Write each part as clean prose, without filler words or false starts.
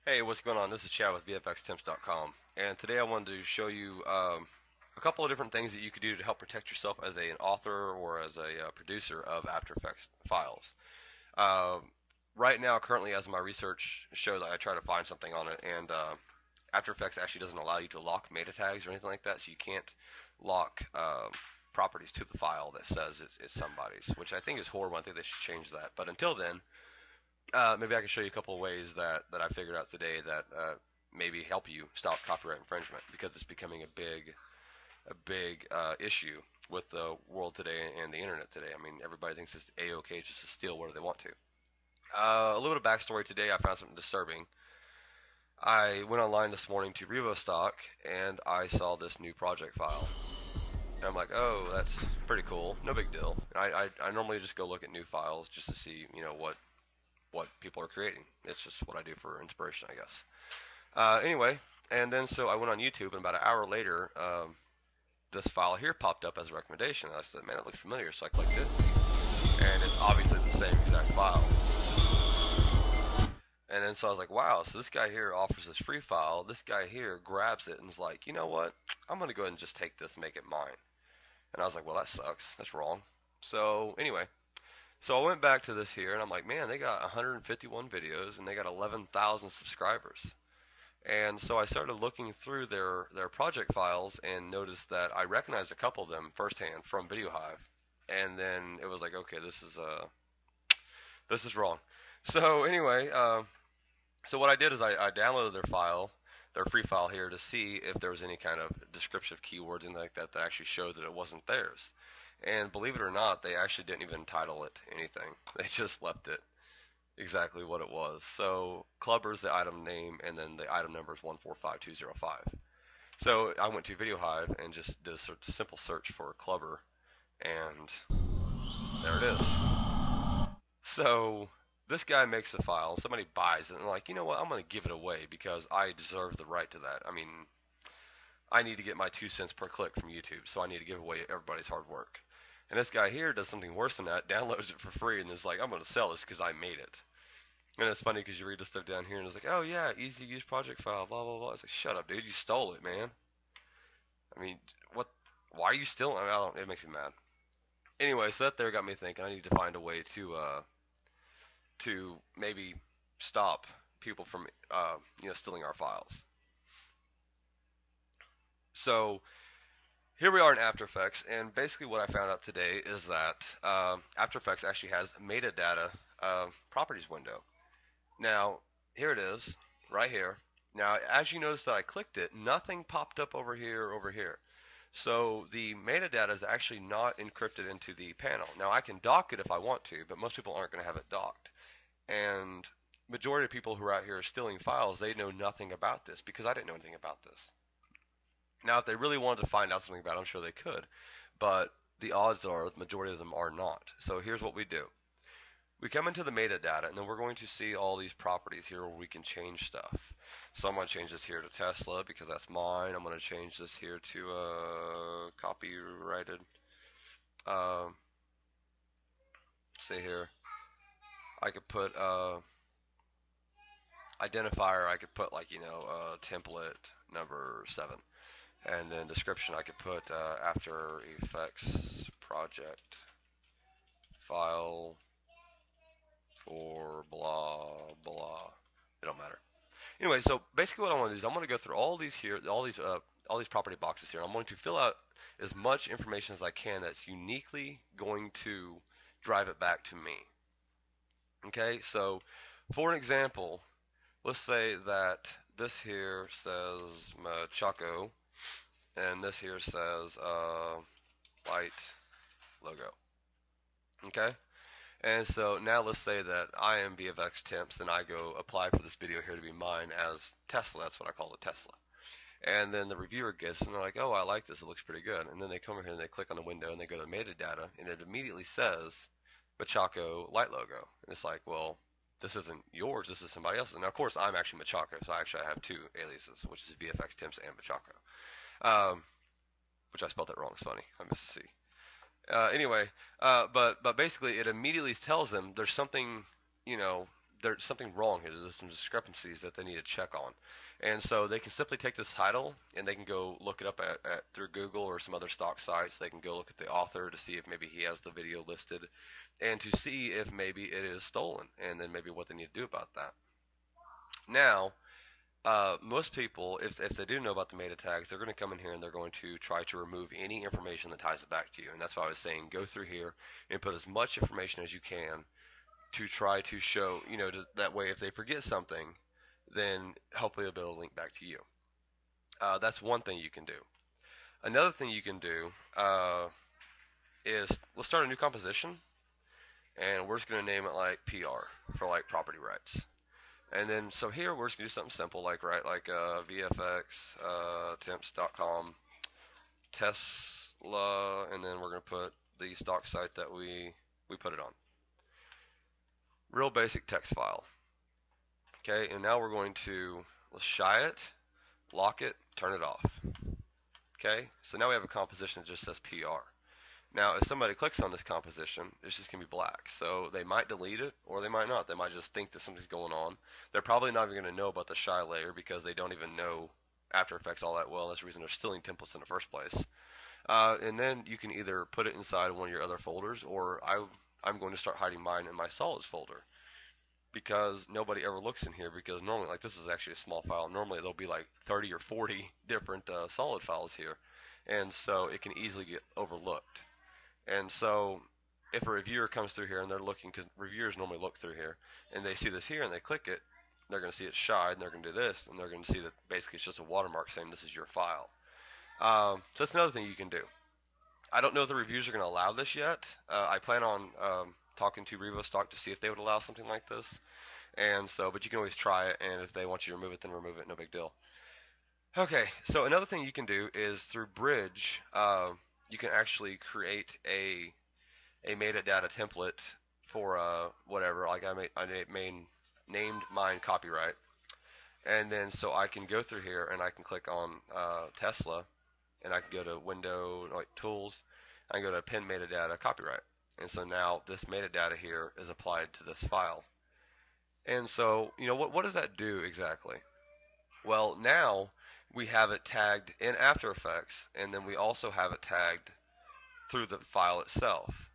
Hey, what's going on? This is Chad with VFxTemps.com, and today I wanted to show you a couple of different things that you could do to help protect yourself as an author or as a producer of After Effects files. Uh, right now, currently, as my research shows, I try to find something on it, and After Effects actually doesn't allow you to lock meta tags or anything like that, so you can't lock properties to the file that says it's somebody's, which I think is horrible. I think they should change that. But until then, maybe I can show you a couple of ways that I figured out today that maybe help you stop copyright infringement, because it's becoming a big issue with the world today and the internet today. I mean, everybody thinks it's a-okay just to steal whatever they want to. A little bit of backstory today. I found something disturbing. I went online this morning to RevoStock and I saw this new project file. And I'm like, oh, that's pretty cool. No big deal. I normally just go look at new files just to see, what people are creating. It's just what I do for inspiration, I guess. Anyway, and then so I went on YouTube, and about an hour later, this file here popped up as a recommendation. I said, man, it looks familiar, so I clicked it, and it's obviously the same exact file. And then so I was like, wow, so this guy here offers this free file. This guy here grabs it and is like, you know what? I'm going to go ahead and just take this and make it mine. And I was like, well, that sucks. That's wrong. So anyway, so I went back to this here, and I'm like, man, they got 151 videos, and they got 11,000 subscribers. And so I started looking through their project files and noticed that I recognized a couple of them firsthand from VideoHive. And then it was like, okay, this is wrong. So anyway, so what I did is I downloaded their file, their free file here, to see if there was any kind of descriptive keywords and like that actually showed that it wasn't theirs. And believe it or not, they actually didn't even title it anything. They just left it exactly what it was. So Clubber is the item name, and then the item number is 145205. So I went to VideoHive and just did a simple search for Clubber, and there it is. So this guy makes a file, somebody buys it, and I'm like, you know what, I'm going to give it away because I deserve the right to that. I mean, I need to get my 2 cents per click from YouTube, so I need to give away everybody's hard work. And this guy here does something worse than that, downloads it for free, and is like, I'm going to sell this because I made it. And it's funny because you read the stuff down here, and it's like, oh yeah, easy to use project file, blah, blah, blah. It's like, shut up, dude, you stole it, man. I mean, what? Why are you stealing? I don't, it makes me mad. Anyway, so that there got me thinking I need to find a way to maybe stop people from, stealing our files. So here we are in After Effects, and basically what I found out today is that After Effects actually has MetaData properties window. Now, here it is, right here. Now, as you notice that I clicked it, nothing popped up over here or over here. So the metadata is actually not encrypted into the panel. Now, I can dock it if I want to, but most people aren't going to have it docked. And majority of people who are out here stealing files, they know nothing about this because I didn't know anything about this. Now, if they really wanted to find out something about it, I'm sure they could. But the odds are the majority of them are not. So here's what we do. We come into the metadata, and then we're going to see all these properties here where we can change stuff. So I'm going to change this here to Tesla because that's mine. I'm going to change this here to copyrighted. See here. I could put identifier. I could put template number 7. And then description, I could put After Effects project file for blah blah. It don't matter. Anyway, so basically what I want to do is I'm going to go through all these property boxes here. I'm going to fill out as much information as I can that's uniquely going to drive it back to me. Okay, so for an example, let's say that this here says Machaco, and this here says light logo. Okay? And so now let's say that I am VfxTemps, and I go apply for this video here to be mine as Tesla. That's what I call it, Tesla. And then the reviewer gets it, and they're like, oh, I like this. It looks pretty good. And then they come over here and they click on the window, and they go to metadata, and it immediately says Machaco light logo. And it's like, well, this isn't yours. This is somebody else's. And of course, I'm actually Machaco, so I have 2 aliases, which is VFxTemps and Machaco. Which I spelled that wrong. It's funny. I missed a C. Anyway, but basically it immediately tells them there's something, there's something wrong here. There's some discrepancies that they need to check on. And so they can simply take this title and they can go look it up through Google or some other stock sites. They can go look at the author to see if maybe he has the video listed and to see if maybe it is stolen and then maybe what they need to do about that. Now, most people, if they do know about the meta tags, they're going to come in here and they're going to try to remove any information that ties it back to you. And that's why I was saying go through here and put as much information as you can to try to show, that way if they forget something, then hopefully they'll be able to link back to you. That's one thing you can do. Another thing you can do is let's start a new composition, and we're just going to name it like PR for like property rights. And then so here we're just going to do something simple like VFXTemps.com Tesla, and then we're going to put the stock site that we put it on. Real basic text file. Okay, and now we're going to, let's shy it, lock it, turn it off. Okay, so now we have a composition that just says PR. Now, if somebody clicks on this composition, it's just going to be black. So they might delete it, or they might not. They might just think that something's going on. They're probably not even going to know about the shy layer because they don't even know After Effects all that well. That's the reason they're stealing templates in the first place. And then you can either put it inside one of your other folders, or I'm going to start hiding mine in my solids folder because nobody ever looks in here, because normally, like, this is actually a small file. Normally there'll be like 30 or 40 different solid files here, and so it can easily get overlooked. And so if a reviewer comes through here and they're looking, because reviewers normally look through here, and they see this here and they click it, they're going to see it shied, and they're going to do this, and they're going to see that basically it's just a watermark saying this is your file. So that's another thing you can do. I don't know if the reviews are going to allow this yet. I plan on talking to RevoStock to see if they would allow something like this. And so, but you can always try it, and if they want you to remove it, then remove it, no big deal. Okay, so another thing you can do is through Bridge, you can actually create a metadata template for whatever. Like I named mine copyright, and then so I can go through here and I can click on Tesla, and I can go to Window, like Tools, I can go to Pin Metadata Copyright, and so now this metadata here is applied to this file. And so what does that do exactly? Well, now we have it tagged in After Effects, and then we also have it tagged through the file itself.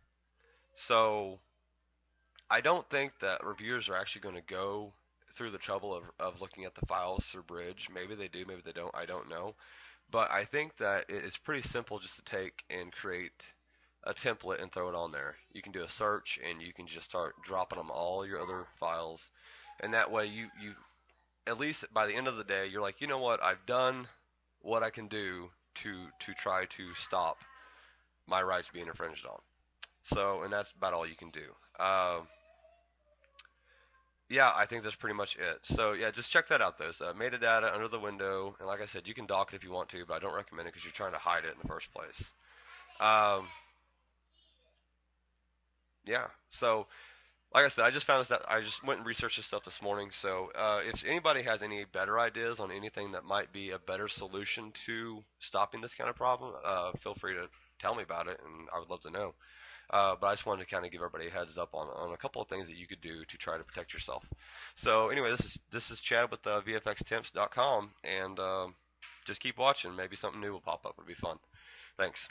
So I don't think that reviewers are actually going to go through the trouble of looking at the files through Bridge. Maybe they do, maybe they don't, I don't know. But I think that it's pretty simple just to take and create a template and throw it on there. You can do a search, and you can just start dropping them all your other files, and that way you at least by the end of the day, you're like, you know what, I've done what I can do to try to stop my rights being infringed on. So, and that's about all you can do. Yeah, I think that's pretty much it. So yeah, just check that out though. So metadata under the window, and like I said, you can dock it if you want to, but I don't recommend it because you're trying to hide it in the first place. Yeah, so like I said, I just found this, that I just went and researched this stuff this morning. So if anybody has any better ideas on anything that might be a better solution to stopping this kind of problem, feel free to tell me about it, and I would love to know. But I just wanted to kind of give everybody a heads up on a couple of things that you could do to try to protect yourself. So anyway, this is Chad with VFXTemps.com, and just keep watching. Maybe something new will pop up. It'll be fun. Thanks.